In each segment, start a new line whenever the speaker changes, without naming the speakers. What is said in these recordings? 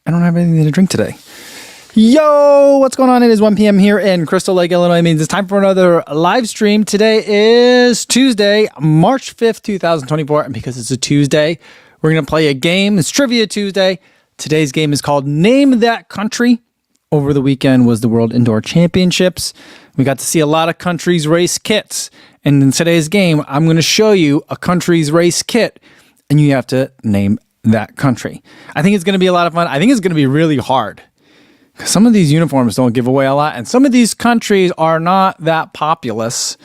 I don't have anything to drink today. Yo, what's going on? It is 1 p.m. here in Crystal Lake, Illinois. It means it's time for another live stream. Today is Tuesday, March 5th, 2024. And because it's a Tuesday, we're going to play a game. It's Trivia Tuesday. Today's game is called Name That Country. Over the weekend was the World Indoor Championships. We got to see a lot of countries' race kits. And in today's game, I'm going to show you a country's race kit, and you have to name that country. I think it's going to be a lot of fun. I think it's going to be really hard. Some of these uniforms don't give away a lot, and some of these countries are not that populous.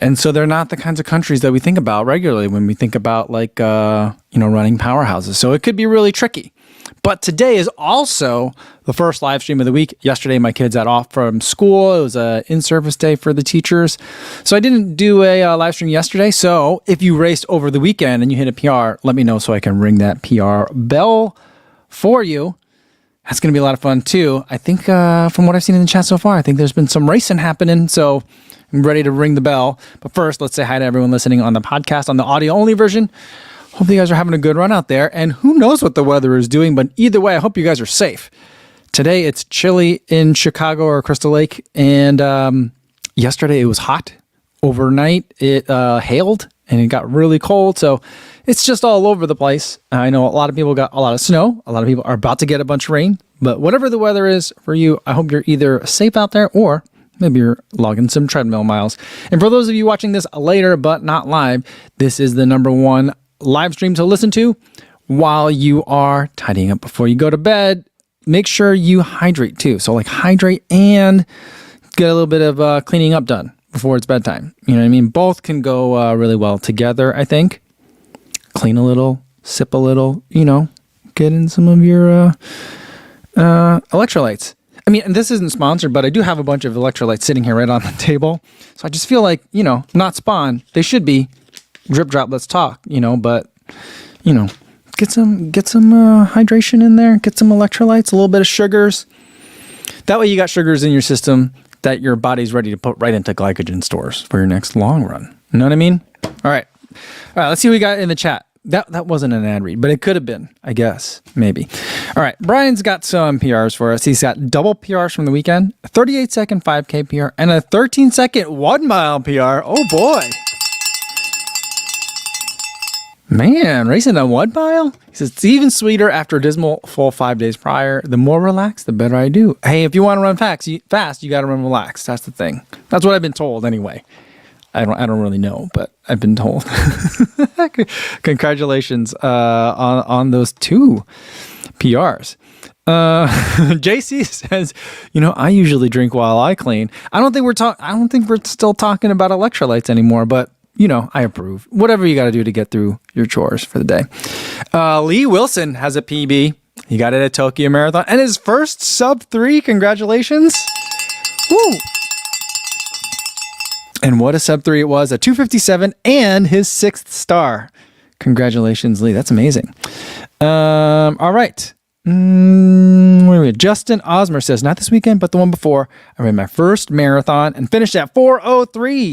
And so they're not the kinds of countries that we think about regularly when we think about like, running powerhouses. So it could be really tricky. But today is also the first live stream of the week. Yesterday, my kids had off from school. It was an in-service day for the teachers. So I didn't do a live stream yesterday. So if you raced over the weekend and you hit a PR, let me know so I can ring that PR bell for you. That's going to be a lot of fun too. I think from what I've seen in the chat so far, I think there's been some racing happening. So I'm ready to ring the bell. But first, let's say hi to everyone listening on the podcast, on the audio-only version. Hope you guys are having a good run out there. And who knows what the weather is doing, but either way, I hope you guys are safe. Today, it's chilly in Chicago or Crystal Lake. And yesterday, it was hot. Overnight, it hailed and it got really cold. So it's just all over the place. I know a lot of people got a lot of snow. A lot of people are about to get a bunch of rain. But whatever the weather is for you, I hope you're either safe out there or maybe you're logging some treadmill miles. And for those of you watching this later but not live, this is the number one live stream to listen to while you are tidying up before you go to bed. Make sure you hydrate too. So like hydrate and get a little bit of cleaning up done before it's bedtime. You know what I mean? Both can go really well together, I think. Clean a little, sip a little, get in some of your electrolytes. I mean, and this isn't sponsored, but I do have a bunch of electrolytes sitting here right on the table. So I just feel like, not spawn. They should be drip drop, let's talk, but, get some hydration in there, get some electrolytes, a little bit of sugars. That way you got sugars in your system that your body's ready to put right into glycogen stores for your next long run. You know what I mean? All right, let's see what we got in the chat. That wasn't an ad read, but it could have been, I guess, maybe. All right, Brian's got some PRs for us. He's got double PRs from the weekend, a 38-second 5K PR, and a 13-second 1 mile PR. Oh, boy. Man, racing a 1 mile? He says, it's even sweeter after a dismal full 5 days prior. The more relaxed, the better I do. Hey, if you want to run fast, you got to run relaxed. That's the thing. That's what I've been told anyway. I don't really know, but I've been told. Congratulations on those 2 PRs. JC says, I usually drink while I clean. I don't think we're still talking about electrolytes anymore, but I approve. Whatever you got to do to get through your chores for the day. Lee Wilson has a PB. He got it at Tokyo Marathon and his first sub-3. Congratulations. Woo. And what a sub-3 it was, a 2:57 and his 6th star. Congratulations, Lee. That's amazing. All right. Where are we? Justin Osmer says, not this weekend, but the one before. I ran my first marathon and finished at 4:03.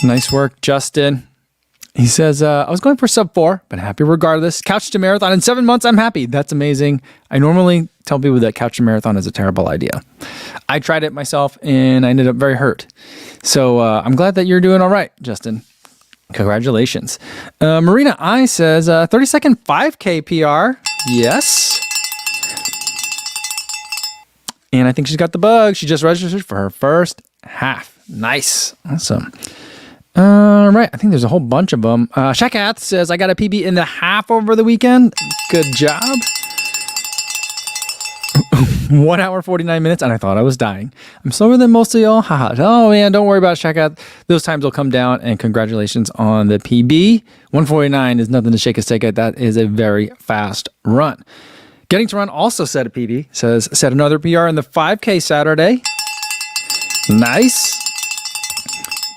Nice work, Justin. He says, I was going for sub-4, but happy regardless. Couch to marathon in 7 months. I'm happy. That's amazing. I normally tell people that couch to marathon is a terrible idea. I tried it myself and I ended up very hurt. So I'm glad that you're doing all right, Justin. Congratulations. Marina I says, 30-second 5K PR. Yes. And I think she's got the bug. She just registered for her first half. Nice. Awesome. All right. I think there's a whole bunch of them. Shakath says, I got a PB in the half over the weekend. Good job. 1 hour, 49 minutes, and I thought I was dying. I'm slower than most of y'all. Haha. Oh, man, don't worry about it, Shakath. Those times will come down, and congratulations on the PB. 149 is nothing to shake a stick at. That is a very fast run. Getting to Run also set a PB. Set another PR in the 5K Saturday. Nice.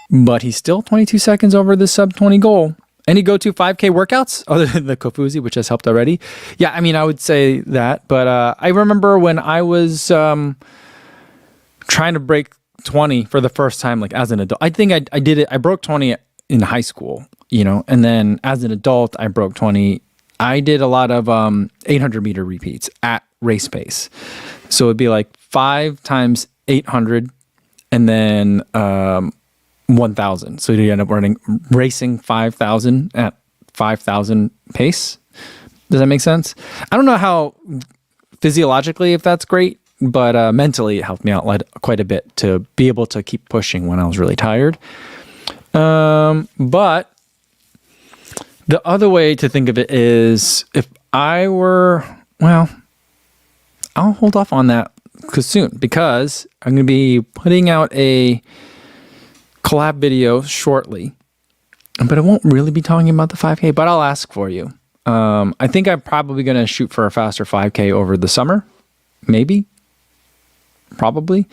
But he's still 22 seconds over the sub-20 goal. Any go-to 5K workouts other than the Kofuzi, which has helped already? Yeah, I mean, I would say that. But I remember when I was trying to break 20 for the first time, like as an adult. I think I did it. I broke 20 in high school, and then as an adult, I broke 20 I did a lot of 800 meter repeats at race pace. So it'd be like 5 times 800 and then 1,000. So you end up racing 5,000 at 5,000 pace. Does that make sense? I don't know how physiologically if that's great, but mentally it helped me out quite a bit to be able to keep pushing when I was really tired. But the other way to think of it is if I were, well, I'll hold off on that soon because I'm going to be putting out a collab video shortly, but I won't really be talking about the 5K, but I'll ask for you. I think I'm probably going to shoot for a faster 5K over the summer, maybe, probably.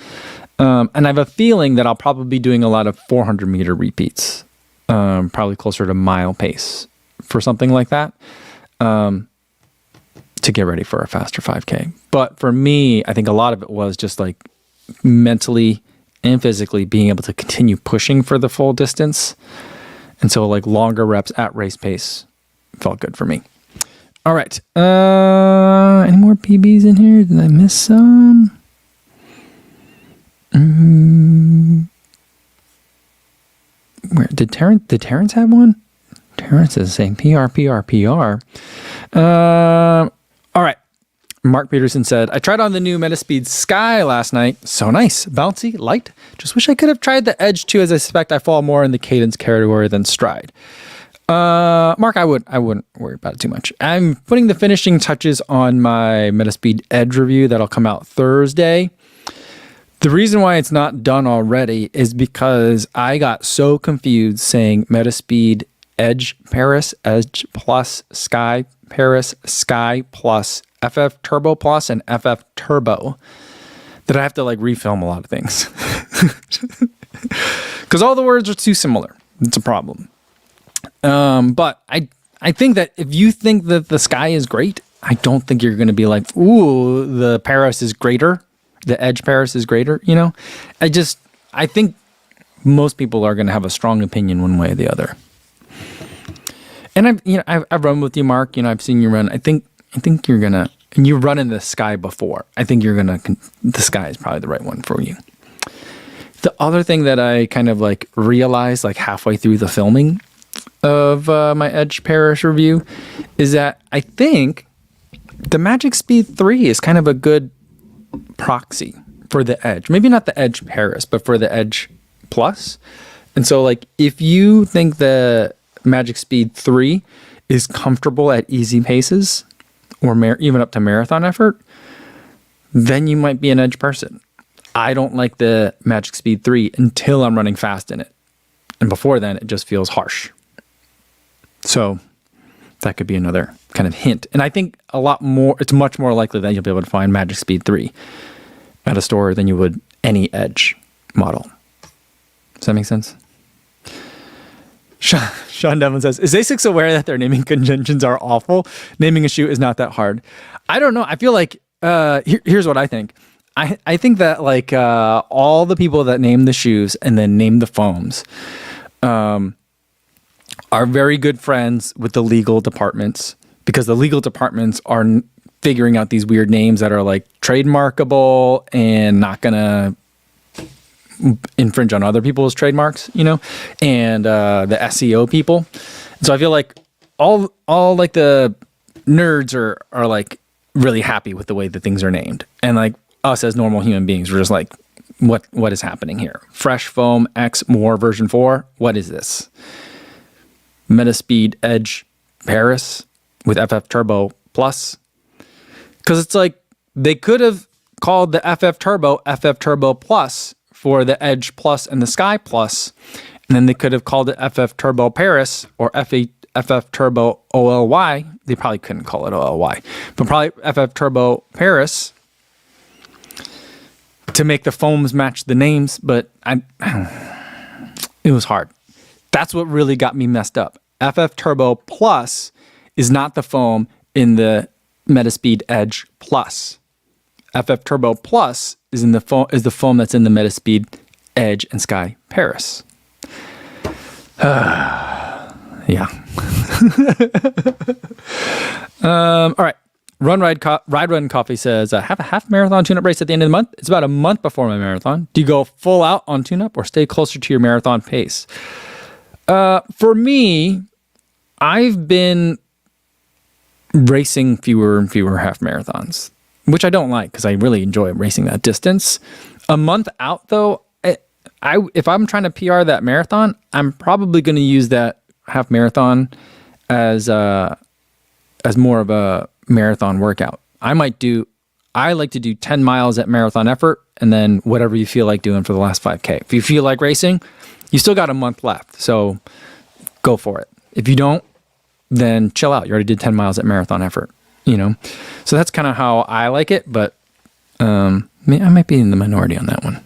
And I have a feeling that I'll probably be doing a lot of 400 meter repeats, probably closer to mile pace for something like that, to get ready for a faster 5K. But for me, I think a lot of it was just like mentally and physically being able to continue pushing for the full distance. And so like longer reps at race pace felt good for me. All right. Any more PBs in here? Did I miss some? Where did Terrence have one? Terrence is saying PR. All right. Mark Peterson said, I tried on the new Metaspeed Sky last night. So nice. Bouncy, light. Just wish I could have tried the Edge too, as I suspect I fall more in the cadence category than stride. Mark, I wouldn't worry about it too much. I'm putting the finishing touches on my Metaspeed Edge review that'll come out Thursday. The reason why it's not done already is because I got so confused saying Metaspeed Edge Paris, Edge Plus, Sky Paris, Sky Plus, FF Turbo Plus, and FF Turbo that I have to like refilm a lot of things. Because all the words are too similar. It's a problem. But I think that if you think that the Sky is great, I don't think you're going to be like, ooh, the Paris is greater. The Edge Paris is greater, you know? I think most people are going to have a strong opinion one way or the other. And I've run with you, Mark. I've seen you run. I think you're going to, and you've run in the Sky before. I think the Sky is probably the right one for you. The other thing that I kind of like realized like halfway through the filming of my Edge Paris review is that I think the Magic Speed 3 is kind of a good proxy for the Edge. Maybe not the Edge Paris, but for the Edge Plus. And so like if you think the Magic Speed 3 is comfortable at easy paces or even up to marathon effort, then you might be an Edge person. I don't like the Magic Speed 3 until I'm running fast in it. And before then, it just feels harsh. So that could be another kind of hint. And I think it's much more likely that you'll be able to find Magic Speed 3 at a store than you would any Edge model. Does that make sense? Sean Devlin says, is Asics aware that their naming conventions are awful? Naming a shoe is not that hard. I don't know. I feel like, here's what I think. I think that like all the people that name the shoes and then name the foams are very good friends with the legal departments, because the legal departments are figuring out these weird names that are like trademarkable and not gonna infringe on other people's trademarks, and the SEO people. So I feel like all like the nerds are like really happy with the way that things are named, and like us as normal human beings, we're just like, what is happening here? Fresh Foam X More version 4. What is this? Metaspeed Edge Paris with FF Turbo Plus. Because it's like they could have called the FF Turbo Plus for the Edge Plus and the Sky Plus, and then they could have called it FF Turbo Paris or FF Turbo OLY. They probably couldn't call it OLY, but probably FF Turbo Paris to make the foams match the names. But it was hard. That's what really got me messed up. FF Turbo Plus is not the foam in the Metaspeed Edge Plus. FF Turbo Plus is the foam that's in the Metaspeed Edge and Sky Paris. Yeah. All right. Run Coffee says, have a half marathon tune-up race at the end of the month. It's about a month before my marathon. Do you go full out on tune-up or stay closer to your marathon pace? For me, I've been racing fewer and fewer half marathons, which I don't like because I really enjoy racing that distance. A month out, though, if I'm trying to PR that marathon, I'm probably going to use that half marathon as more of a marathon workout. I like to do 10 miles at marathon effort and then whatever you feel like doing for the last 5K. If you feel like racing, you still got a month left, so go for it. If you don't, then chill out. You already did 10 miles at marathon effort, So that's kind of how I like it, but I might be in the minority on that one.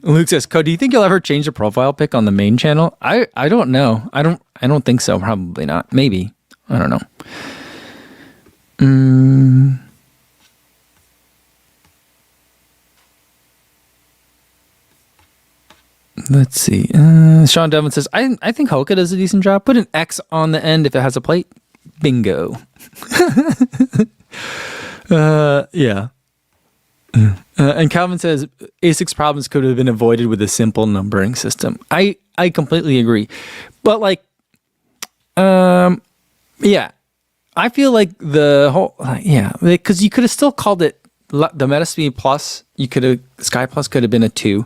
Luke says, "Code, do you think you'll ever change the profile pic on the main channel?" I don't know. I don't think so. Probably not. Maybe. I don't know. Let's see. Sean Devlin says, I think Hoka does a decent job. Put an X on the end if it has a plate. Bingo. Yeah. And Calvin says, Asics problems could have been avoided with a simple numbering system. I completely agree. But yeah. I feel like the whole, because you could have still called it the Metaspeed Plus. Sky Plus could have been a 2.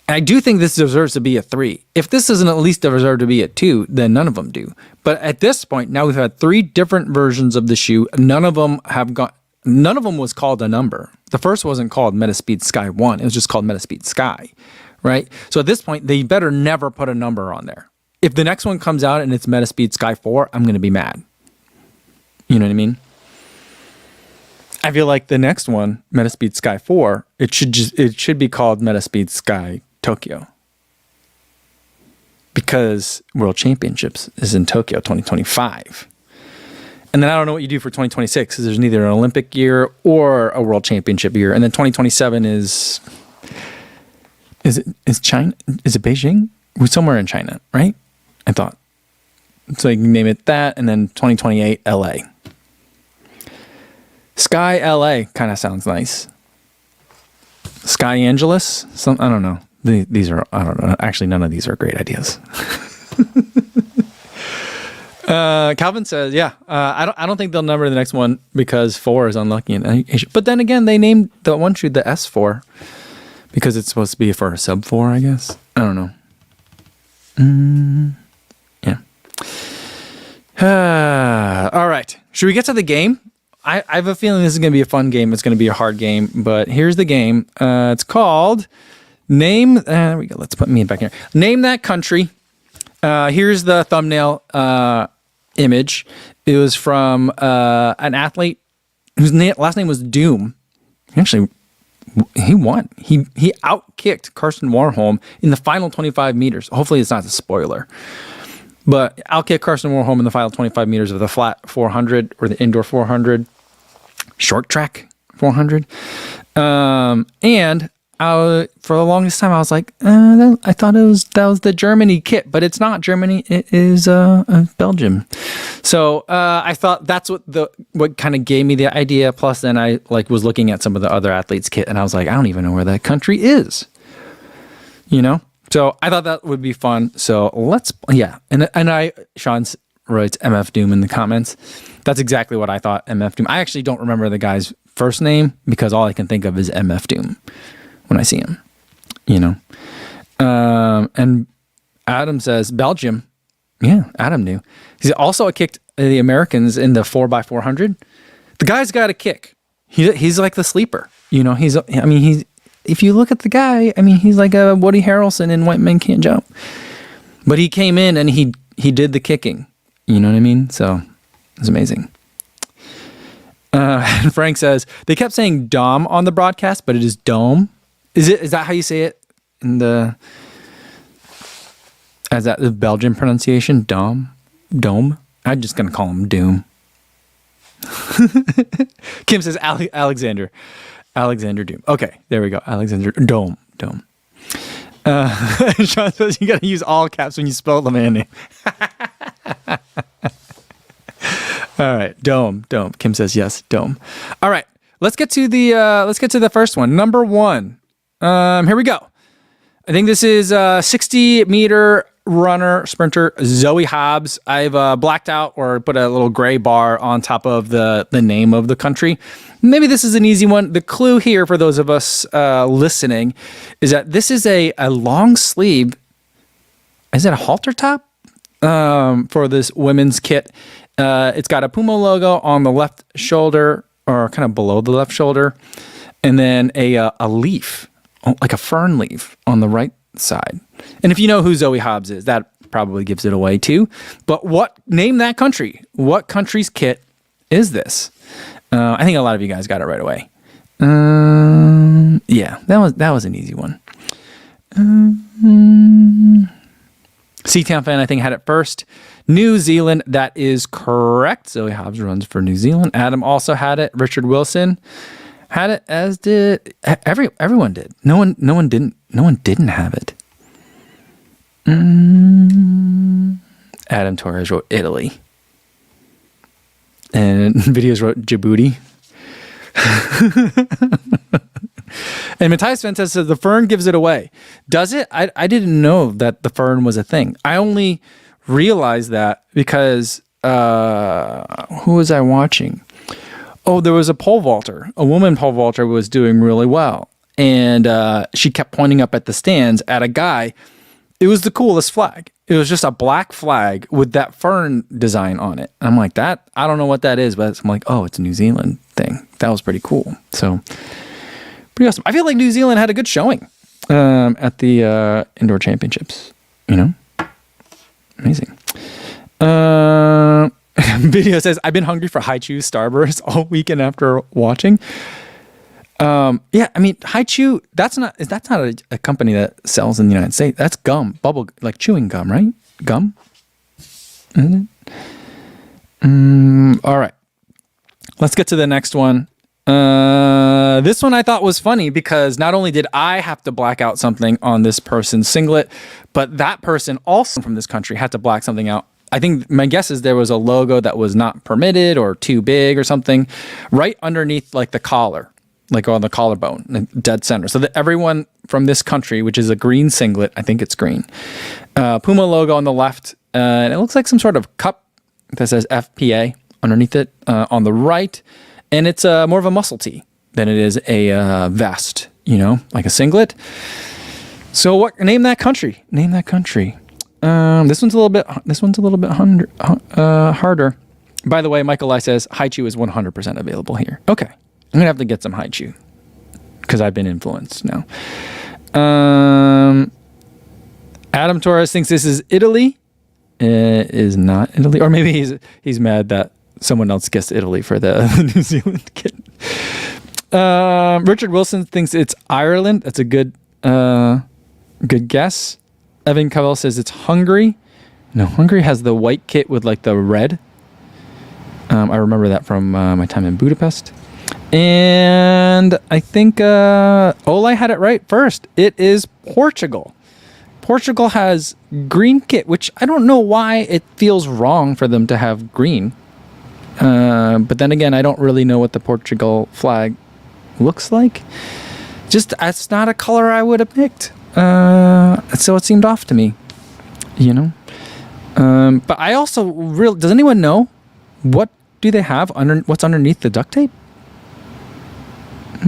I do think this deserves to be a 3. If this doesn't at least deserve to be a 2, then none of them do. But at this point, now we've had 3 different versions of the shoe. None of them was called a number. The first wasn't called Metaspeed Sky 1. It was just called Metaspeed Sky, right? So at this point, they better never put a number on there. If the next one comes out and it's Metaspeed Sky 4, I'm going to be mad. You know what I mean? I feel like the next one, Metaspeed Sky 4, it should be called Metaspeed Sky Tokyo. Because World Championships is in Tokyo 2025. And then I don't know what you do for 2026 because there's neither an Olympic year or a World Championship year. And then 2027 is China? Is it Beijing? We're somewhere in China, right? I thought. So you can name it that. And then 2028, LA. Sky LA kind of sounds nice. Sky Angeles? I don't know. These are, I don't know. Actually, none of these are great ideas. Calvin says, I don't think they'll number the next one because 4 is unlucky in Asia. But then again, they named the one shoe the S4 because it's supposed to be for a sub 4, I guess. I don't know. Yeah. All right. Should we get to the game? I have a feeling this is going to be a fun game. It's going to be a hard game, but here's the game. It's called Name. There we go. Let's put me back here. Name that country. Here's the thumbnail image. It was from an athlete whose last name was Doom. Actually, he won. He outkicked Karsten Warholm in the final 25 meters. Hopefully, it's not a spoiler. But outkicked Karsten Warholm in the final 25 meters of the flat 400 or the indoor 400, short track 400. And for the longest time, I was like, I thought that was the Germany kit, but it's not Germany. It is Belgium. So I thought that's what kind of gave me the idea. Plus, then I was looking at some of the other athletes' kit, and I was like, I don't even know where that country is. So I thought that would be fun. So Sean writes MF Doom in the comments. That's exactly what I thought, MF Doom. I actually don't remember the guy's first name because all I can think of is MF Doom when I see him, and Adam says Belgium. Yeah, Adam knew. He's also kicked the Americans in the 4x400. The guy's got a kick. He's like the sleeper. If you look at the guy, he's like a Woody Harrelson in White Men Can't Jump. But he came in and he did the kicking. You know what I mean? So it's amazing. And Frank says they kept saying Dom on the broadcast, but it is Dome. Is that how you say it in the? Is that the Belgian pronunciation? Dome. I'm just gonna call him Doom. Kim says Alexander. Alexander Doom. Okay, there we go. Alexander Dome. Sean says you got to use all caps when you spell the man name. All right, Dome. Kim says yes, Dome. All right, let's get to the first one. Number 1. Here we go. I think this is 60-meter runner sprinter Zoe Hobbs. I've blacked out or put a little gray bar on top of the name of the country. Maybe this is an easy one. The clue here for those of us listening is that this is a long sleeve. Is it a halter top for this women's kit? It's got a Puma logo on the left shoulder or kind of below the left shoulder, and then a leaf, like a fern leaf on the right side. And if you know who Zoe Hobbs is, that probably gives it away too. But name that country. What country's kit is this? I think a lot of you guys got it right away. Yeah, that was an easy one. Seatown fan, I think, had it first. New Zealand, that is correct. Zoe Hobbs runs for New Zealand. Adam also had it. Richard Wilson had it, as did everyone did. No one didn't have it. Adam Torres wrote Italy. And Videos wrote Djibouti. And Matthias Fentez says the fern gives it away. Does it? I didn't know that the fern was a thing. I only realized that because who was I watching? Oh, there was a pole vaulter. A woman pole vaulter was doing really well. And she kept pointing up at the stands at a guy. It was the coolest flag. It was just a black flag with that fern design on it. I'm like, I don't know what that is, but I'm like, oh, it's a New Zealand thing. That was pretty cool. So pretty awesome. I feel like New Zealand had a good showing at the indoor championships. Amazing. Video says, I've been hungry for Haichu Starburst all weekend after watching. Yeah, I mean, Haichu, that's not a company that sells in the United States. That's gum, like chewing gum, right? Gum? Isn't it? All right. Let's get to the next one. This one I thought was funny because not only did I have to black out something on this person's singlet, but that person also from this country had to black something out. I think my guess is there was a logo that was not permitted or too big or something right underneath like the collar, like on the collarbone, dead center. So that everyone from this country, which is a green singlet, I think it's green, Puma logo on the left, and it looks like some sort of cup that says FPA underneath it on the right. And it's more of a muscle tee than it is a vest, like a singlet. So name that country. Name that country. This one's a little bit harder. By the way, Michael I says Haichu is 100% available here. Okay, I'm gonna have to get some Haichu because I've been influenced now. Adam Torres thinks this is Italy. It is not Italy, or maybe he's mad that someone else guessed Italy for the New Zealand kit. Richard Wilson thinks it's Ireland. That's a good guess. Evan Cavell says it's Hungary. No, Hungary has the white kit with like the red. I remember that from my time in Budapest. And I think Olay had it right first. It is Portugal. Portugal has green kit, which I don't know why it feels wrong for them to have green. But then again, I don't really know what the Portugal flag looks like. Just, it's not a color I would have picked. So it seemed off to me, But I also does anyone know what do they have what's underneath the duct tape? I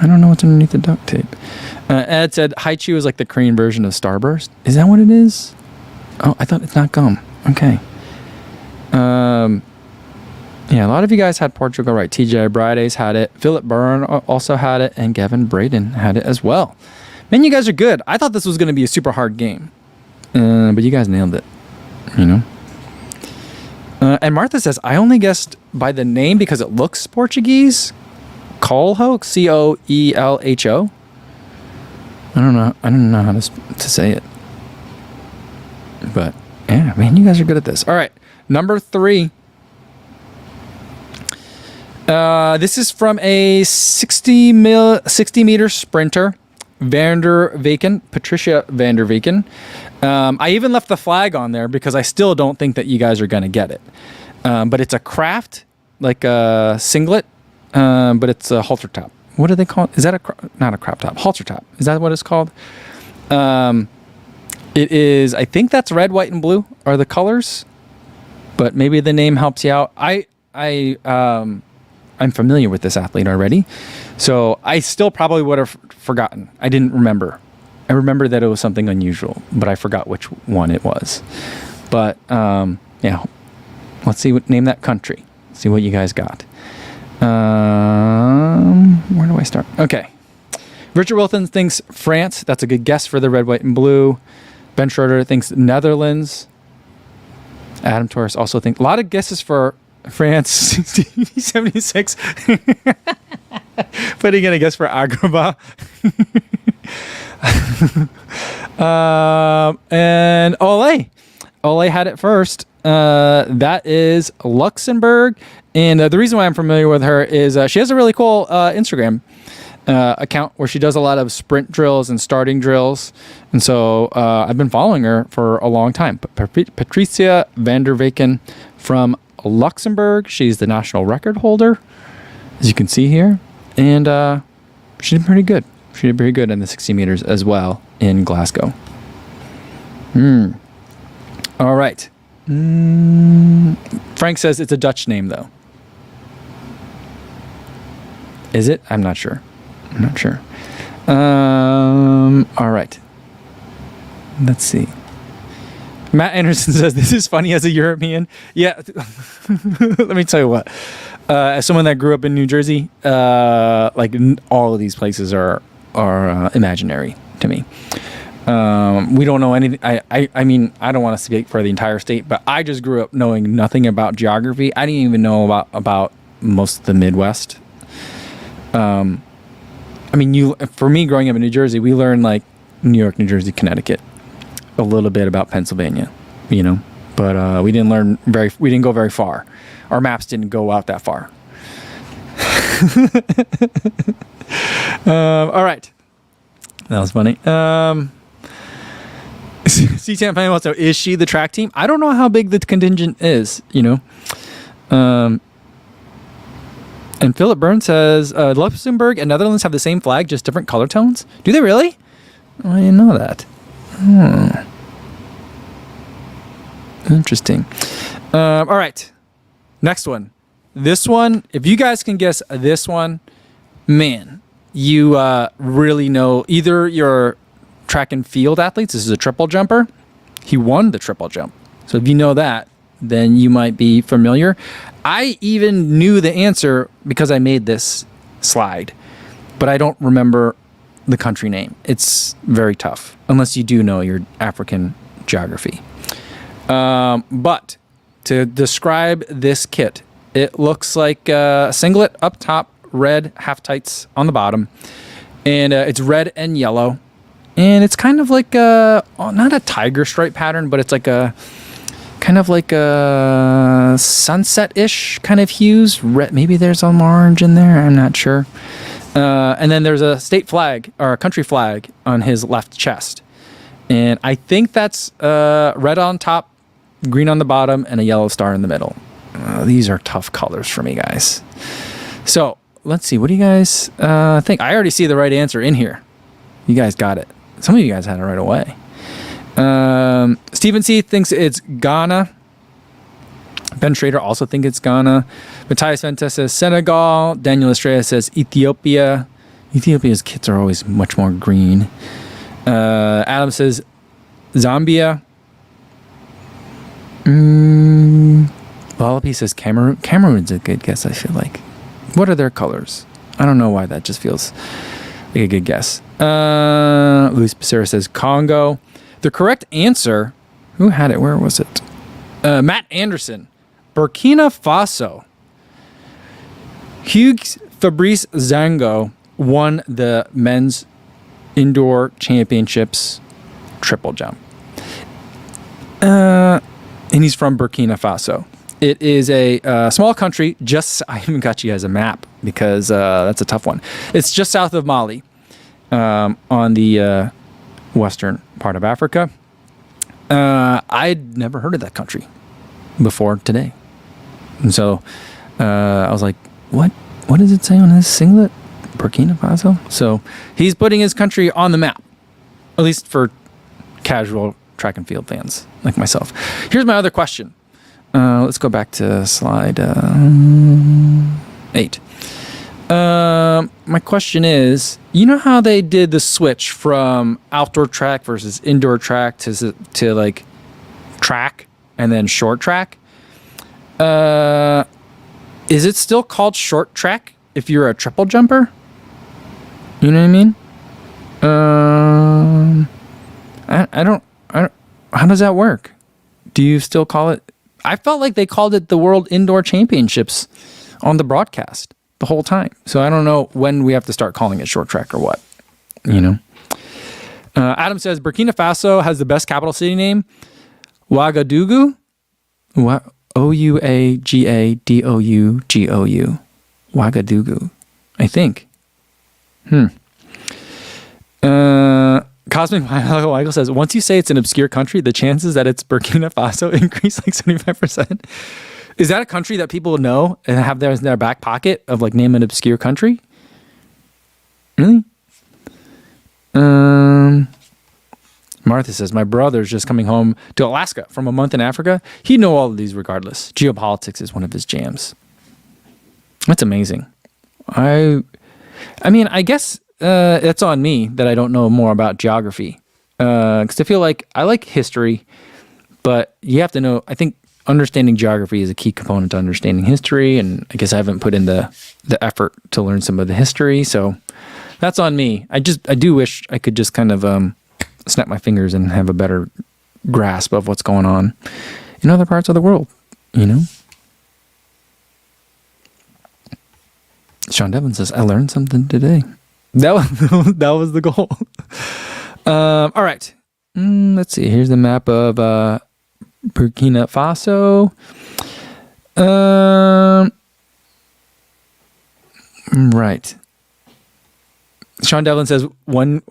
don't know what's underneath the duct tape. Ed said Haichu is like the Korean version of Starburst. Is that what it is? Oh, I thought it's not gum. Okay. Yeah, a lot of you guys had Portugal right. TJ Brides had it. Philip Byrne also had it. And Gavin Braden had it as well. Man, you guys are good. I thought this was going to be a super hard game. But you guys nailed it. And Martha says, I only guessed by the name because it looks Portuguese. Coelho, Coelho. I don't know how to say it. But, yeah, man, you guys are good at this. All right, number 3. This is from a 60 meter sprinter, Patricia van der Veken. I even left the flag on there because I still don't think that you guys are going to get it. But it's a craft, like a singlet, but it's a halter top. What do they call it? Is that not a crop top? Halter top. Is that what it's called? It is, I think that's red, white, and blue are the colors, but maybe the name helps you out. I'm familiar with this athlete already, so I still probably would have forgotten. I didn't remember. I remember that it was something unusual, but I forgot which one it was. But yeah, let's see name that country. See what you guys got. Where do I start? Okay. Richard Wilton thinks France. That's a good guess for the red, white, and blue. Ben Schroeder thinks Netherlands. Adam Torres also thinks a lot of guesses for France. 76. Putting in a guess for Agrabah. And Ole had it first. That is Luxembourg. And the reason why I'm familiar with her is she has a really cool Instagram account where she does a lot of sprint drills and starting drills. And so I've been following her for a long time. Patricia van der Veken from Luxembourg. She's the national record holder, as you can see here. And she did pretty good. She did pretty good in the 60 meters as well in Glasgow. All right. Frank says it's a Dutch name, though. Is it? I'm not sure. All right. Let's see. Matt Anderson says, this is funny as a European. Yeah. Let me tell you what. As someone that grew up in New Jersey, like all of these places are imaginary to me. We don't know anything. I mean, I don't want to speak for the entire state, but I just grew up knowing nothing about geography. I didn't even know about most of the Midwest. I mean, for me growing up in New Jersey, we learned like New York, New Jersey, Connecticut, a little bit about Pennsylvania, but we didn't go very far. Our maps didn't go out that far. All right. That was funny. C-Champ Fan also, is she the track team? I don't know how big the contingent is, And Philip Burns says, Luxembourg and Netherlands have the same flag, just different color tones. Do they really? Oh, I didn't know that. Interesting. All right. Next one. This one, if you guys can guess this one, man, you really know either your track and field athletes. This is a triple jumper. He won the triple jump. So if you know that, then you might be familiar. I even knew the answer because I made this slide, but I don't remember the country name. It's very tough unless you do know your African geography. But to describe this kit, it looks like a singlet up top, red half tights on the bottom, and it's red and yellow, and it's kind of like not a tiger stripe pattern, but it's like a kind of like a sunset-ish kind of hues. Red, maybe there's some orange in there. I'm not sure. And then there's a state flag or a country flag on his left chest, and I think that's red on top, green on the bottom, and a yellow star in the middle. These are tough colors for me, guys. So let's see. What do you guys think? I already see the right answer in here. You guys got it. Some of you guys had it right away. Stephen C. thinks it's Ghana. Ben Schrader also thinks it's Ghana. Matthias Ventes says Senegal. Daniel Estrella says Ethiopia. Ethiopia's kits are always much more green. Adam says Zambia. Wallaby says Cameroon. Cameroon's a good guess, I feel like. What are their colors? I don't know why that just feels like a good guess. Luis Becerra says Congo. The correct answer, who had it? Where was it? Matt Anderson. Burkina Faso. Hugues Fabrice Zango won the men's indoor championships triple jump. And he's from Burkina Faso. It is a small country. I even got you guys a map because that's a tough one. It's just south of Mali, on the western part of Africa. I'd never heard of that country before today. And so I was like, what does it say on his singlet? Burkina Faso? So he's putting his country on the map, at least for casual track and field fans like myself. Here's my other question. Let's go back to slide 8. My question is, you know how they did the switch from outdoor track versus indoor track to like track and then short track? Is it still called short track if you're a triple jumper? You know what I mean? I don't. How does that work? Do you still call it? I felt like they called it the World Indoor Championships on the broadcast the whole time. So I don't know when we have to start calling it short track or what. You know. Adam says Burkina Faso has the best capital city name. Ouagadougou. Ouagadougou. Ouagadougou. I think. Cosmic Michael says, once you say it's an obscure country, the chances that it's Burkina Faso increase like 75%. Is that a country that people know and have there in their back pocket of like name an obscure country? Really? Martha says, my brother's just coming home to Alaska from a month in Africa. He'd know all of these regardless. Geopolitics is one of his jams. That's amazing. I mean, I guess it's on me that I don't know more about geography. Because I feel like I like history, but you have to know, I think understanding geography is a key component to understanding history, and I guess I haven't put in the effort to learn some of the history, so that's on me. I do wish I could just kind of snap my fingers and have a better grasp of what's going on in other parts of the world, you know? Sean Devlin says, I learned something today. That was the goal. All right. Let's see. Here's the map of Burkina Faso. Right. Sean Devlin says, what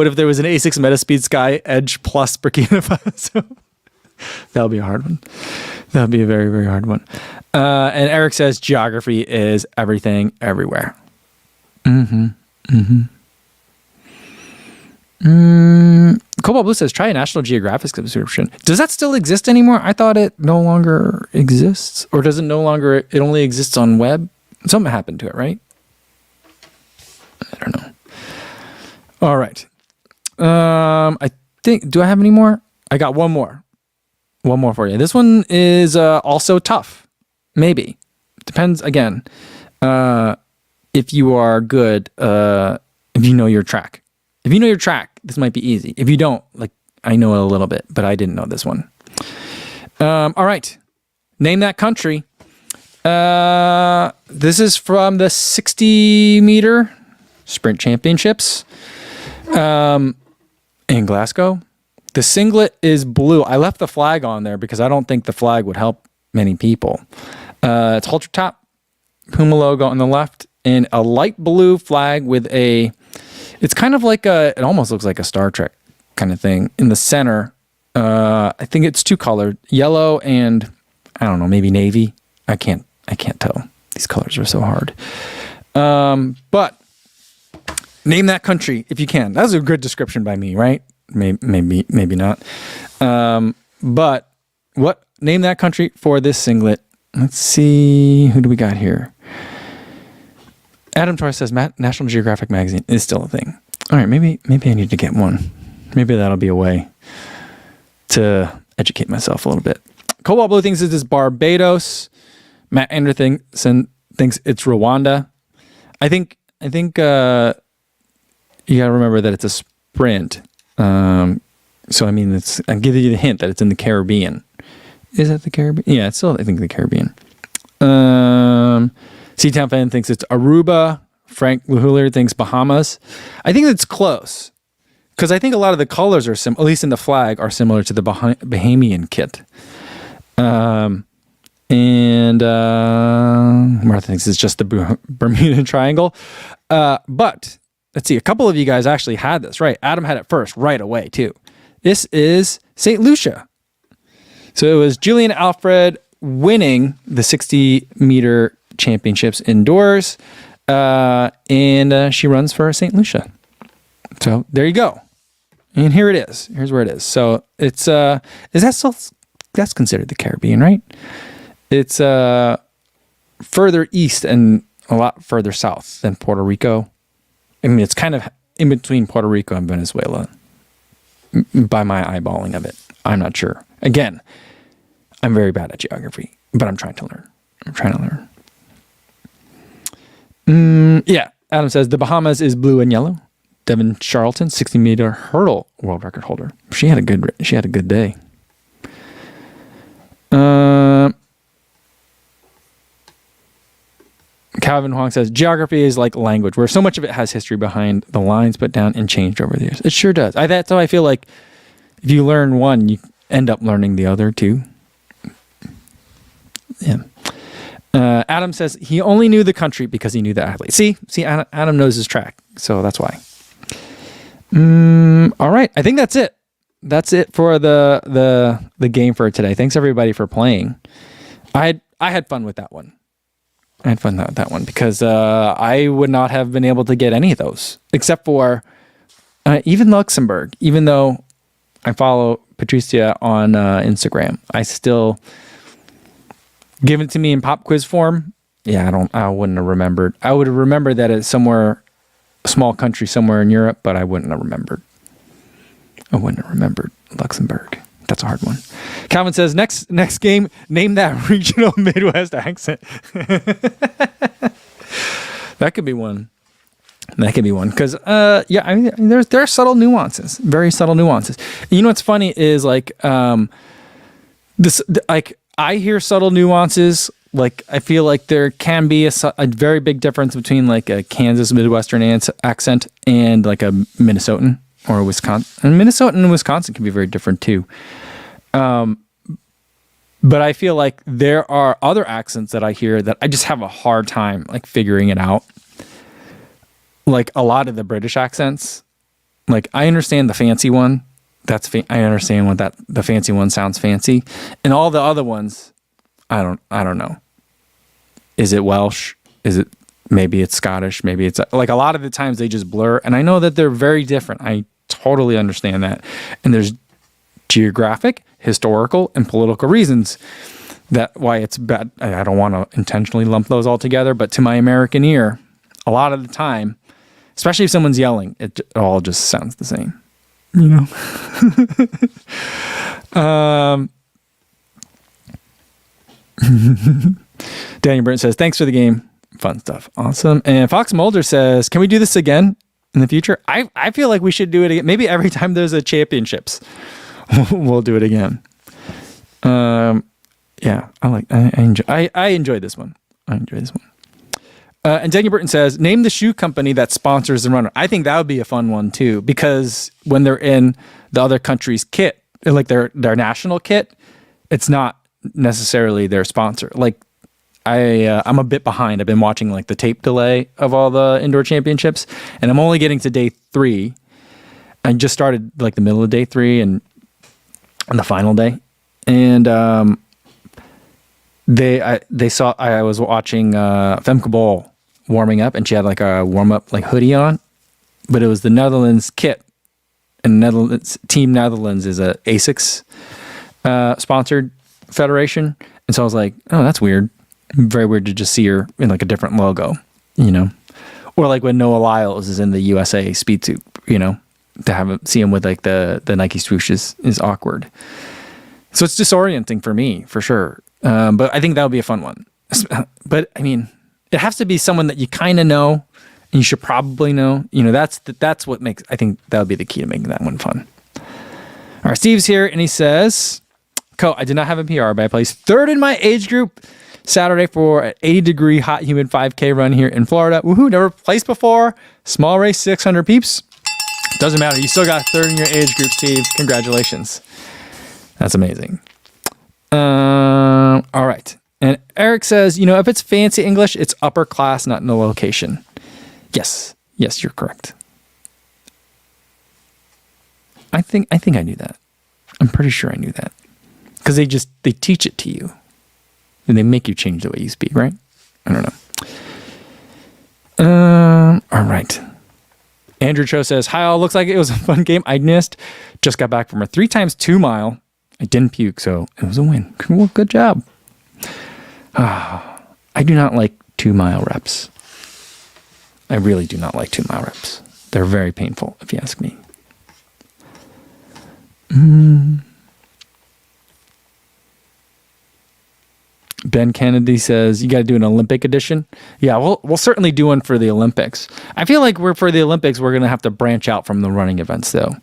if there was an Asics Metaspeed Sky Edge plus Burkina Faso? That would be a hard one. That would be a very, very hard one. And Eric says, geography is everything, everywhere. Cobalt Blue says, try a National Geographic subscription. Does that still exist anymore? I thought it no longer exists. Or does it no longer, it only exists on web? Something happened to it, right? I don't know. All right. I think, do I have any more? I got one more. One more for you. This one is also tough. Maybe. Depends, again, if you are good, if you know your track. If you know your track, this might be easy. If you don't, like, I know it a little bit, but I didn't know this one. All right. Name that country. This is from the 60-meter sprint championships in Glasgow. The singlet is blue. I left the flag on there because I don't think the flag would help many people. It's halter top, Puma logo on the left, and a light blue flag with it's kind of like it almost looks like a Star Trek kind of thing in the center. I think it's two-colored, yellow and, I don't know, maybe navy. I can't tell. These colors are so hard. But name that country if you can. That was a good description by me, right? Maybe not. But name that country for this singlet. Let's see. Who do we got here? Adam Torres says National Geographic magazine is still a thing. All right, maybe I need to get one. Maybe that'll be a way to educate myself a little bit. Cobalt Blue thinks it is Barbados. Matt Anderson thinks it's Rwanda. I think you got to remember that it's a sprint. So I mean, I'll give you the hint that it's in the Caribbean. Is that the Caribbean? Yeah, it's still, I think, the Caribbean. Seatown Fan thinks it's Aruba. Frank Luhuller thinks Bahamas. I think it's close because I think a lot of the colors are at least in the flag, are similar to the Bahamian kit. And Martha thinks it's just the Bermuda Triangle. But let's see, a couple of you guys actually had this, right? Adam had it first right away, too. This is St. Lucia. So it was Julian Alfred winning the 60-meter championships indoors. And she runs for St. Lucia. So there you go. And here it is. Here's where it is. So it's, that's considered the Caribbean, right? It's further east and a lot further south than Puerto Rico. I mean, it's kind of in between Puerto Rico and Venezuela by my eyeballing of it. I'm not sure. Again, I'm very bad at geography, but I'm trying to learn. Yeah, Adam says the Bahamas is blue and yellow. Devin Charlton, 60-meter hurdle world record holder. She had a good day. Calvin Huang says geography is like language, where so much of it has history behind the lines put down and changed over the years. It sure does. That's how I feel like if you learn one, you end up learning the other too. Yeah. Adam says he only knew the country because he knew the athlete. See, Adam knows his track, so that's why. All right, I think that's it. That's it for the game for today. Thanks everybody for playing. I had fun with that one. I had fun with that one because I would not have been able to get any of those except for even Luxembourg. Even though I follow Patricia on Instagram, I still give it to me in pop quiz form. Yeah, I wouldn't have remembered. I would have remembered that it's somewhere, a small country somewhere in Europe, but I wouldn't have remembered. I wouldn't have remembered Luxembourg. That's a hard one. Calvin says, next game, name that regional Midwest accent. That could be one. Because, yeah, I mean, there are subtle nuances, very subtle nuances. And you know what's funny is like, I hear subtle nuances. Like, I feel like there can be a very big difference between like a Kansas Midwestern accent and like a Minnesotan or a Wisconsin. And Minnesota and Wisconsin can be very different too. But I feel like there are other accents that I hear that I just have a hard time like figuring it out. Like a lot of the British accents, like I understand the fancy one. I understand what the fancy one sounds fancy, and all the other ones, I don't know. Is it Welsh? Maybe it's Scottish? Maybe it's like a lot of the times they just blur, and I know that they're very different. I totally understand that, and there's geographic, historical, and political reasons that why it's bad. I don't want to intentionally lump those all together, but to my American ear, a lot of the time, especially if someone's yelling, it all just sounds the same. You know. Daniel Burton says, thanks for the game. Fun stuff. Awesome. And Fox Mulder says, can we do this again in the future? I feel like we should do it again. Maybe every time there's a championships, we'll do it again. Yeah, I enjoy this one. And Daniel Burton says, name the shoe company that sponsors the runner. I think that would be a fun one too, because when they're in the other country's kit, like their national kit, it's not necessarily their sponsor. Like I'm a bit behind. I've been watching like the tape delay of all the indoor championships, and I'm only getting to day 3. I just started like the middle of day 3 and on the final day, and I was watching Femke Bol warming up, and she had like a warm-up like hoodie on, but it was the Netherlands kit, and Team Netherlands is a Asics sponsored federation, and so I was like, oh, that's weird. Very weird to just see her in like a different logo, you know, or like when Noah Lyles is in the USA speed suit, you know, to see him with like the Nike swoosh is awkward. So it's disorienting for me, for sure. But I think that would be a fun one. But I mean, it has to be someone that you kind of know, and you should probably know. You know, that's what makes. I think that would be the key to making that one fun. All right, Steve's here, and he says, I did not have a PR, but I placed 3rd in my age group Saturday for an 80-degree hot, humid 5K run here in Florida. Woohoo! Never placed before. Small race, 600 peeps. Doesn't matter. You still got 3rd in your age group, Steve. Congratulations. That's amazing. All right. And Eric says, if it's fancy English, it's upper class, not in the location. Yes. Yes, you're correct. I think I knew that. I'm pretty sure I knew that. Because they teach it to you. And they make you change the way you speak, right? I don't know. All right. Andrew Cho says, hi all, looks like it was a fun game. I missed. Just got back from a 3x2 mile. I didn't puke, so it was a win. Cool, good job. I do not like 2-mile reps. I really do not like 2-mile reps. They're very painful, if you ask me. Ben Kennedy says, you got to do an Olympic edition. Yeah, we'll certainly do one for the Olympics. I feel like for the Olympics, we're going to have to branch out from the running events, though.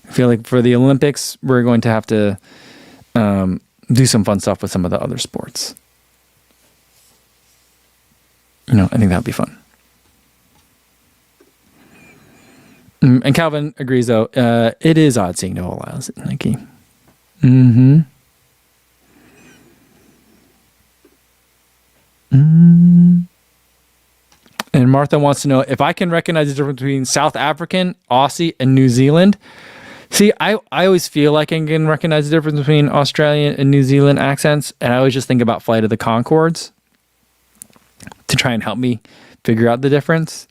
I feel like for the Olympics, we're going to have to do some fun stuff with some of the other sports. I think that would be fun. And Calvin agrees, though. It is odd seeing Noah Lyles at Nike. And Martha wants to know if I can recognize the difference between South African, Aussie, and New Zealand. See, I always feel like I can recognize the difference between Australian and New Zealand accents, and I always just think about Flight of the Concords to try and help me figure out the difference.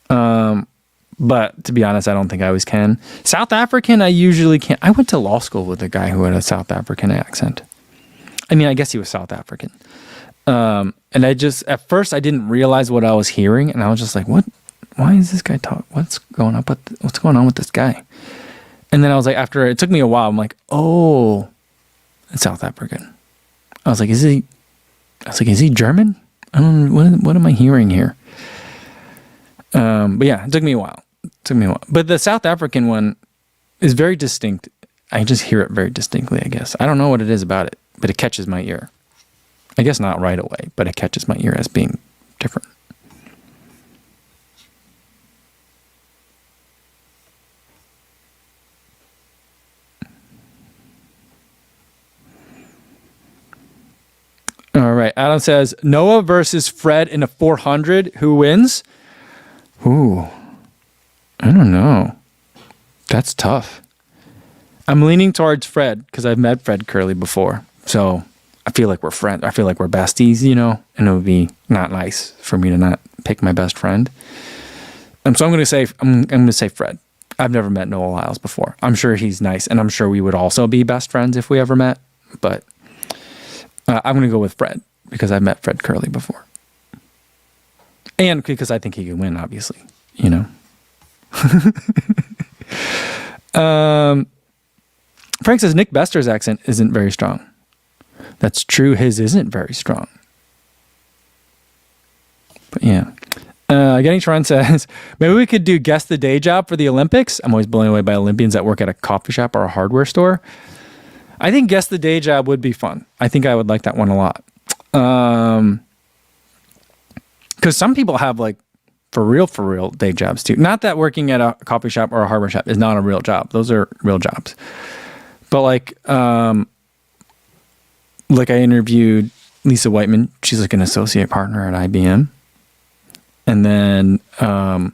But to be honest, I don't think I always can. South African, I usually can't. I went to law school with a guy who had a South African accent. I mean, I guess he was South African. And at first I didn't realize what I was hearing, and I was just like, what? Why is this guy talk? What's going on with this guy? And then I was like, after it took me a while, I'm like, oh, it's South African. I was like, is he German? I don't know, what am I hearing here? But yeah, it took me a while. But the South African one is very distinct. I just hear it very distinctly, I guess. I don't know what it is about it, but it catches my ear. I guess not right away, but it catches my ear as being different. All right. Adam says, Noah versus Fred in a 400. Who wins? Ooh. I don't know. That's tough. I'm leaning towards Fred because I've met Fred Curley before. So I feel like we're friends. I feel like we're besties, and it would be not nice for me to not pick my best friend. So I'm going to say Fred. I've never met Noah Lyles before. I'm sure he's nice, and I'm sure we would also be best friends if we ever met. But I'm going to go with Fred because I've met Fred Curley before. And because I think he can win, obviously, Frank says Nick Bester's accent isn't very strong. That's true. His isn't very strong. But yeah. Getting Trent says, maybe we could do guess the day job for the Olympics. I'm always blown away by Olympians that work at a coffee shop or a hardware store. I think guess the day job would be fun. I think I would like that one a lot. Because some people have for real day jobs too. Not that working at a coffee shop or a hardware shop is not a real job. Those are real jobs. But I interviewed Lisa Whiteman. She's an associate partner at IBM. And then, I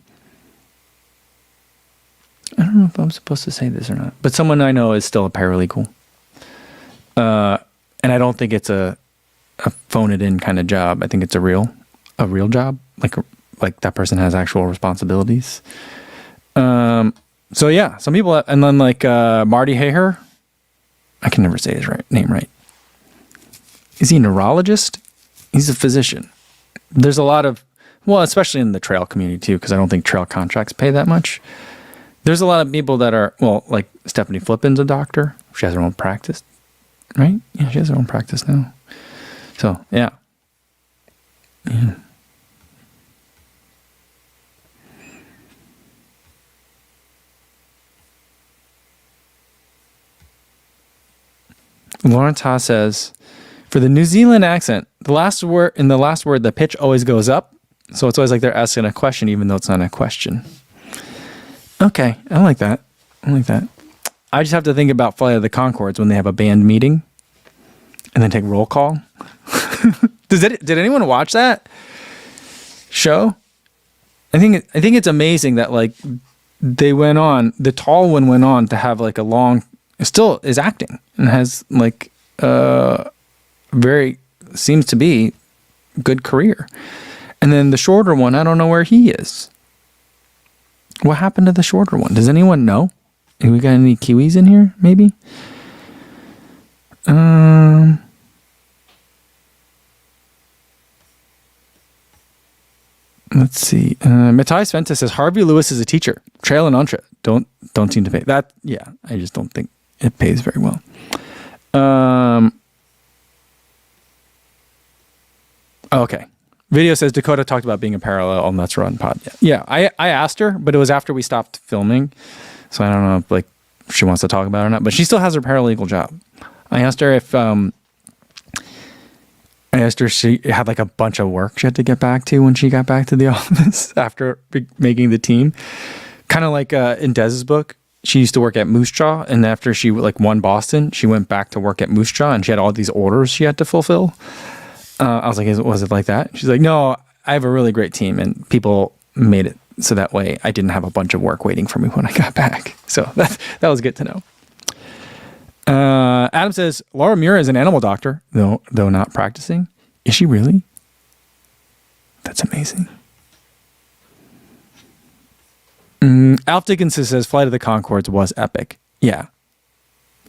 don't know if I'm supposed to say this or not, but someone I know is still a paralegal. And I don't think it's a phone it in kind of job. I think it's a real job. Like that person has actual responsibilities. So yeah, some people, and then Marty Haher, I can never say his name right. Is he a neurologist? He's a physician. There's a lot of, especially in the trail community too, because I don't think trail contracts pay that much. There's a lot of people that are, like Stephanie Flippin's a doctor. She has her own practice, right? Yeah, she has her own practice now. So, yeah. Yeah. Lawrence Haas says, for the New Zealand accent, the last word, the pitch always goes up. So it's always like they're asking a question, even though it's not a question. Okay, I like that. I just have to think about Flight of the Concords when they have a band meeting. and then take roll call. Did anyone watch that show? I think it's amazing that like they went on, the tall one went on to have like a long, still is acting and has like very, seems to be good career. And then the shorter one, I don't know where he is. What happened to the shorter one? Does anyone know? Have we got any Kiwis in here, maybe? Let's see. Matthias Venta says Harvey Lewis is a teacher. Trail and entre. Don't seem to pay. That, yeah, I just don't think it pays very well. Okay. Video says Dakota talked about being a parallel on Let's Run pod. Yeah, I asked her, but it was after we stopped filming. So I don't know if like she wants to talk about it or not, but she still has her paralegal job. I asked her if she had like a bunch of work she had to get back to when she got back to the office after making the team. Kind of like in Dez's book, she used to work at Moose Jaw, and after she like won Boston, she went back to work at Moose Jaw, and she had all these orders she had to fulfill. I was like, was it like that? She's like, no, I have a really great team, and people made it so that way I didn't have a bunch of work waiting for me when I got back. So that was good to know. Adam says Laura Muir is an animal doctor, though not practicing. Is she really? That's amazing. Alf Dickinson says Flight of the Concords was epic. Yeah.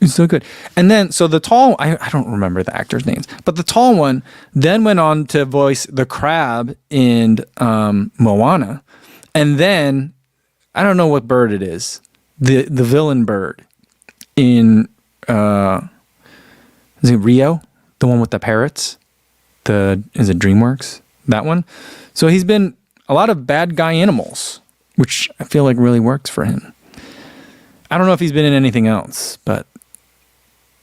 It's so good. And then, so the tall, I don't remember the actors' names, but the tall one then went on to voice the crab in Moana. And then, I don't know what bird it is. The villain bird in, is it Rio? The one with the parrots? Is it DreamWorks? That one? So he's been a lot of bad guy animals, which I feel like really works for him. I don't know if he's been in anything else, but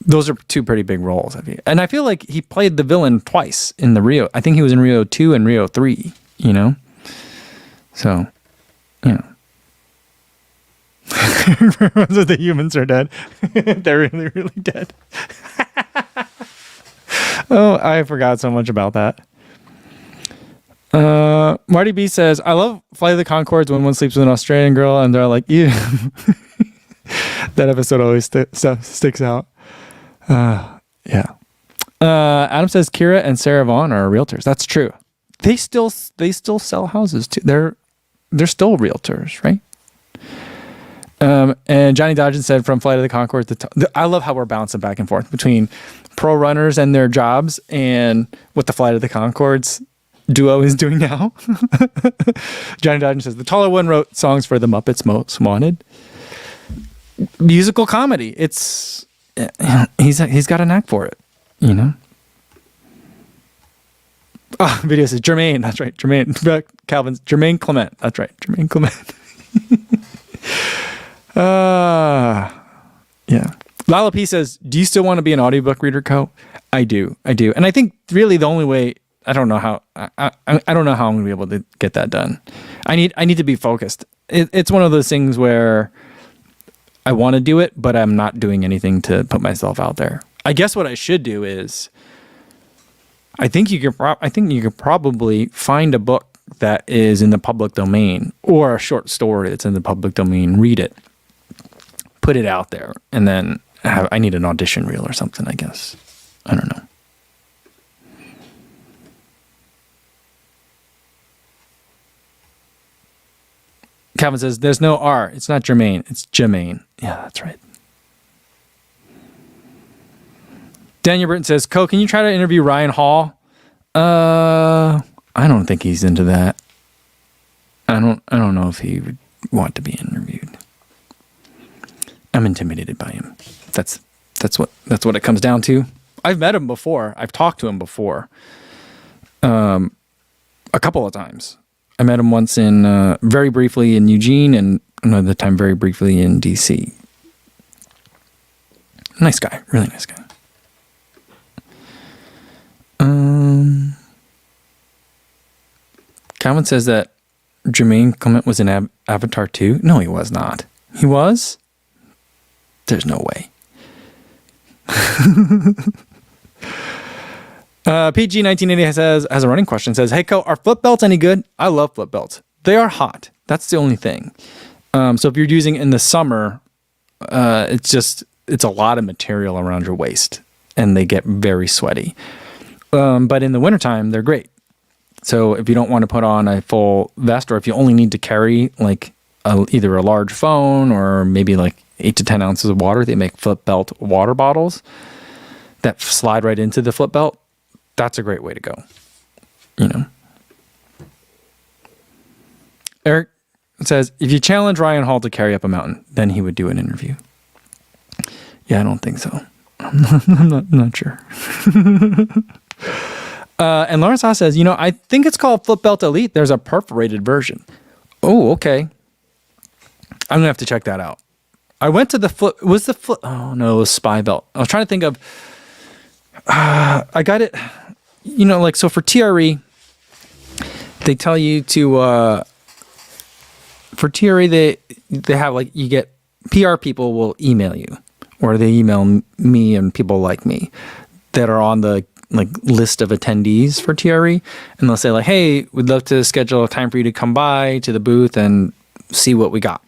those are two pretty big roles. And I feel like he played the villain twice in the Rio. I think he was in Rio 2 and Rio 3, you know? So, you know. The humans are dead. They're really, really dead. Oh, I forgot so much about that. Marty B says, I love Flight of the Concords when one sleeps with an Australian girl and they're like, ew. That episode always sticks out. Yeah. Adam says Kira and Sarah Vaughn are realtors. That's true. They still sell houses too. They're still realtors, right? And Johnny Dodgen said from Flight of the Concords, I love how we're bouncing back and forth between pro runners and their jobs and what the Flight of the Concords duo is doing now. Johnny Dodgen says the taller one wrote songs for the Muppets Most Wanted. Musical comedy. He's got a knack for it, you know. Oh, video says Jermaine. That's right, Jermaine. Calvin's Jermaine Clement. That's right, Jermaine Clement. Yeah. Lala P says, do you still want to be an audiobook reader, Co? I do. And I think really the only way, I don't know how I'm going to be able to get that done. I need to be focused. It's one of those things where I want to do it, but I'm not doing anything to put myself out there. I guess what I should do is, I think you could probably find a book that is in the public domain or a short story that's in the public domain, read it, put it out there, and then I need an audition reel or something, I guess. I don't know. Calvin says, there's no R. It's not Jermaine. It's Jermaine. Yeah, that's right. Daniel Britton says, Co, can you try to interview Ryan Hall? I don't think he's into that. I don't know if he would want to be interviewed. I'm intimidated by him. That's what it comes down to. I've met him before. I've talked to him before. A couple of times. I met him once very briefly in Eugene and another time very briefly in DC. Nice guy. Really nice guy. Calvin says that Jermaine Clement was in Avatar 2. No, he was not. He was? There's no way. PG1980 has a running question. Says, "Hey, Co, are flip belts any good? I love flip belts. They are hot. That's the only thing. So if you're using in the summer, it's a lot of material around your waist, and they get very sweaty. But in the wintertime, they're great. So if you don't want to put on a full vest, or if you only need to carry like either a large phone or maybe like 8 to 10 ounces of water, they make flip belt water bottles that slide right into the flip belt. That's a great way to go. You know." Eric says, "If you challenge Ryan Hall to carry up a mountain, then he would do an interview." Yeah, I don't think so. I'm not sure. And Lawrence Haas says, "I think it's called Flip Belt Elite. There's a perforated version." Oh, okay. I'm going to have to check that out. I went to the flip. Oh, no, it was Spy Belt. I was trying to think of, I got it, so for TRE, they tell you to, for TRE, they have like, you get, PR people will email you, or they email me and people like me that are on the list of attendees for TRE, and they'll say like, "Hey, we'd love to schedule a time for you to come by to the booth and see what we got,"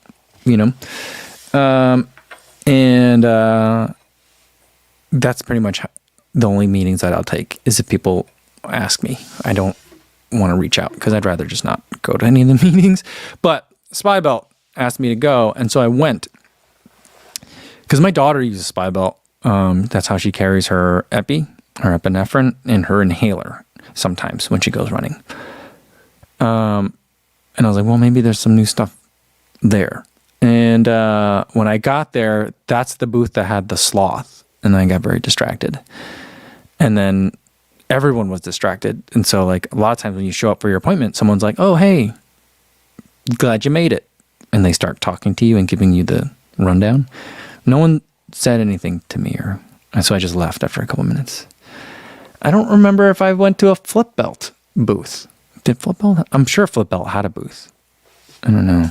and that's pretty much the only meetings that I'll take is if people ask me. I don't want to reach out because I'd rather just not go to any of the meetings. But Spy Belt asked me to go, and so I went because my daughter uses Spy Belt. That's how she carries her her epinephrine, and her inhaler sometimes when she goes running. And I was like, well, maybe there's some new stuff there. And when I got there, that's the booth that had the sloth, and I got very distracted. And then everyone was distracted. And so like a lot of times when you show up for your appointment, someone's like, "Oh, hey, glad you made it." And they start talking to you and giving you the rundown. No one said anything to me, and so I just left after a couple minutes. I don't remember if I went to a Flip Belt booth. Did Flip Belt? I'm sure Flip Belt had a booth. I don't know.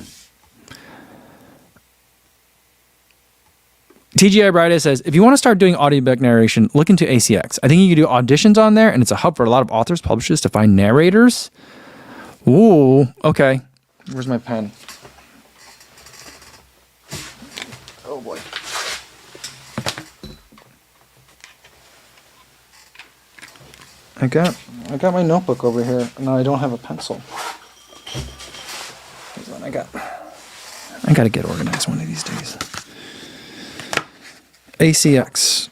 TGI Bride says, "If you want to start doing audiobook narration, look into ACX. I think you can do auditions on there, and it's a hub for a lot of authors, publishers to find narrators." Ooh, okay. Where's my pen? Oh boy. I got my notebook over here. No, I don't have a pencil. Here's one I got. I got to get organized one of these days. ACX.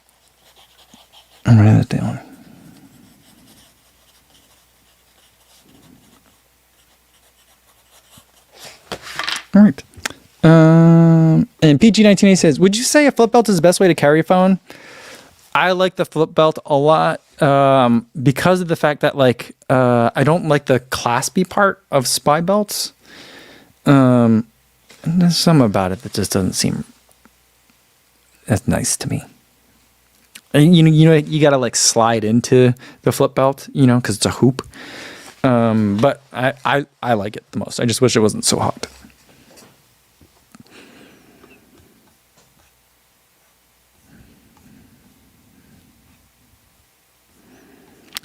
I'm writing that down. All right. And PG19A says, "Would you say a flip belt is the best way to carry a phone?" I like the flip belt a lot because of the fact that I don't like the claspy part of Spy belts. And there's something about it that just doesn't seem as nice to me. And you got to slide into the flip belt, because it's a hoop. But I like it the most. I just wish it wasn't so hot.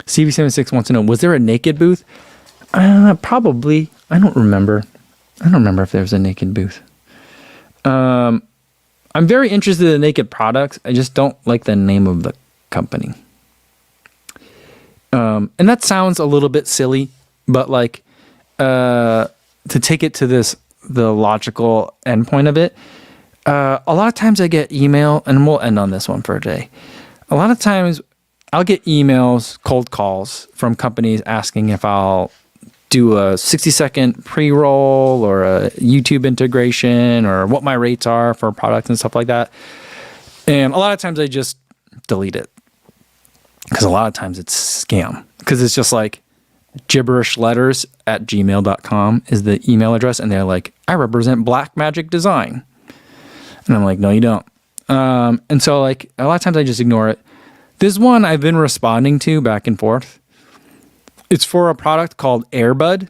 CV76 wants to know, was there a naked booth? Probably. I don't remember if there was a naked booth. I'm very interested in naked products. I just don't like the name of the company. And that sounds a little bit silly, but to take it to the logical endpoint of it, a lot of times I get email, and we'll end on this one for a day. A lot of times I'll get emails, cold calls from companies asking if I'll do a 60-second pre-roll or a YouTube integration or what my rates are for products and stuff like that. And a lot of times I just delete it because a lot of times it's scam, because it's just gibberishletters@gmail.com is the email address. And they're like, "I represent Black Magic Design." And I'm like, "No, you don't." And so a lot of times I just ignore it. This one I've been responding to back and forth. It's for a product called Airbud.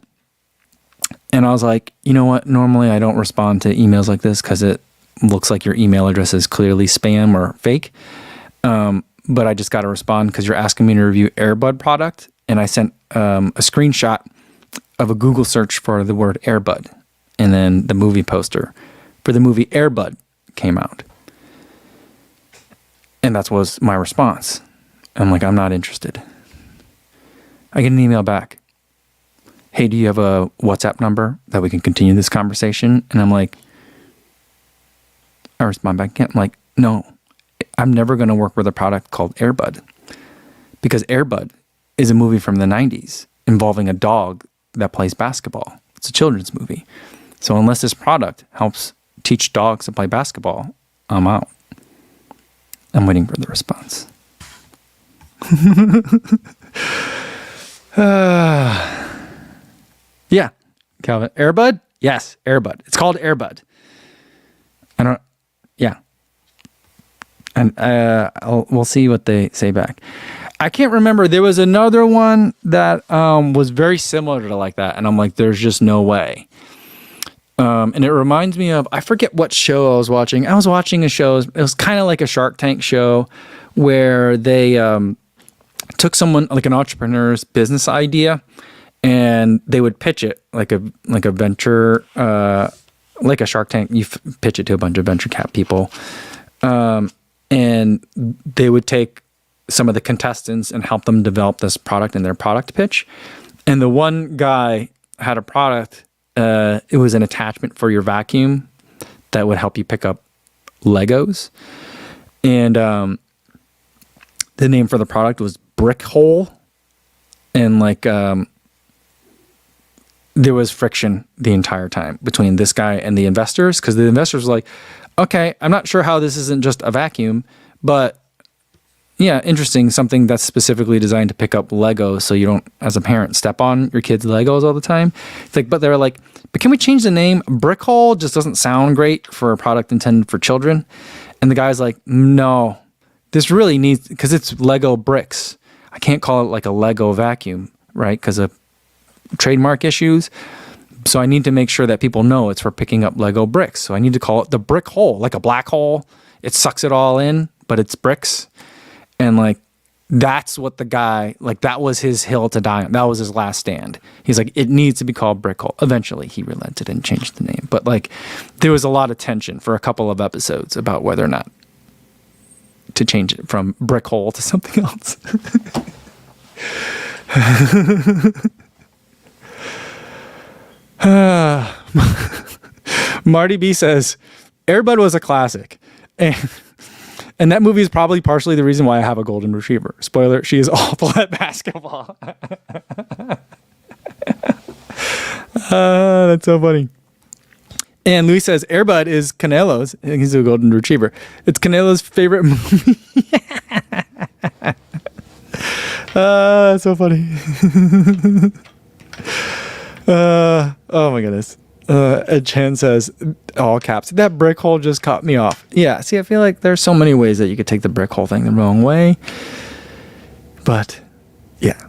And I was like, you know what? Normally I don't respond to emails like this because it looks like your email address is clearly spam or fake. but I just got to respond because you're asking me to review Airbud product. And I sent a screenshot of a Google search for the word Airbud. And then the movie poster for the movie Airbud came out. And that was my response. I'm like, I'm not interested. I get an email back. Hey, do you have a WhatsApp number that we can continue this conversation? And I'm like, I respond back. I'm like, no, I'm never going to work with a product called Airbud. Because Airbud is a movie from the 90s involving a dog that plays basketball. It's a children's movie. So unless this product helps teach dogs to play basketball, I'm out. I'm waiting for the response. Yeah, Calvin. Airbud? Yes, Airbud. It's called Airbud. Yeah. And we'll see what they say back. I can't remember. There was another one that was very similar to like that. And I'm like, there's just no way. And it reminds me of, I forget what show I was watching. I was watching a show. It was kind of like a Shark Tank show where they took someone, like an entrepreneur's business idea, and they would pitch it like a venture, like a Shark Tank. You pitch it to a bunch of venture cap people. And they would take some of the contestants and help them develop this product in their product pitch. And the one guy had a product. It was an attachment for your vacuum that would help you pick up Legos. And the name for the product was Brick Hole. And like there was friction the entire time between this guy and the investors, because the investors were like, okay, I'm not sure how this isn't just a vacuum, but yeah, interesting. Something that's specifically designed to pick up Legos so you don't, as a parent, step on your kids' Legos all the time. It's like, but they're like, but can we change the name? Brick Hole just doesn't sound great for a product intended for children. And the guy's like, no, this really needs, because it's Lego bricks. I can't call it like a Lego vacuum, right? Because of trademark issues. So I need to make sure that people know it's for picking up Lego bricks. So I need to call it the Brick Hole, like a black hole. It sucks it all in, but it's bricks. And like, that's what the guy, like that was his hill to die on. That was his last stand. He's like, it needs to be called Brick Hole. Eventually he relented and changed the name. But like, there was a lot of tension for a couple of episodes about whether or not to change it from Brick Hole to something else. Marty B says, Airbud was a classic. And that movie is probably partially the reason why I have a golden retriever. Spoiler, she is awful at basketball. That's so funny. And Luis says, Airbud is Canelo's. I think he's a golden retriever. It's Canelo's favorite movie. That's so funny. Oh my goodness. Ed Chan says, all caps, that brick hole just caught me off. Yeah, see, I feel like there's so many ways that you could take the brick hole thing the wrong way. But, yeah.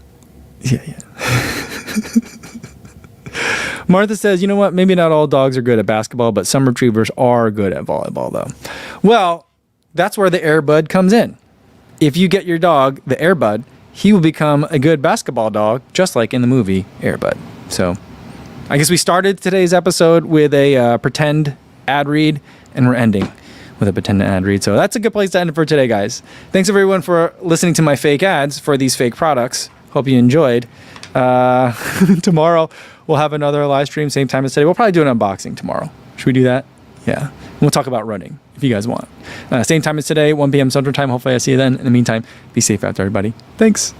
Martha says, you know what? Maybe not all dogs are good at basketball, but some retrievers are good at volleyball, though. Well, that's where the Airbud comes in. If you get your dog, the Airbud, he will become a good basketball dog, just like in the movie Airbud. So I guess we started today's episode with a pretend ad read, and we're ending with a pretend ad read. So that's a good place to end it for today, guys. Thanks everyone for listening to my fake ads for these fake products. Hope you enjoyed. Tomorrow we'll have another live stream, same time as today. We'll probably do an unboxing tomorrow. Should we do that? Yeah. We'll talk about running if you guys want. Same time as today, 1 p.m. Central Time. Hopefully I see you then. In the meantime, be safe out there, everybody. Thanks.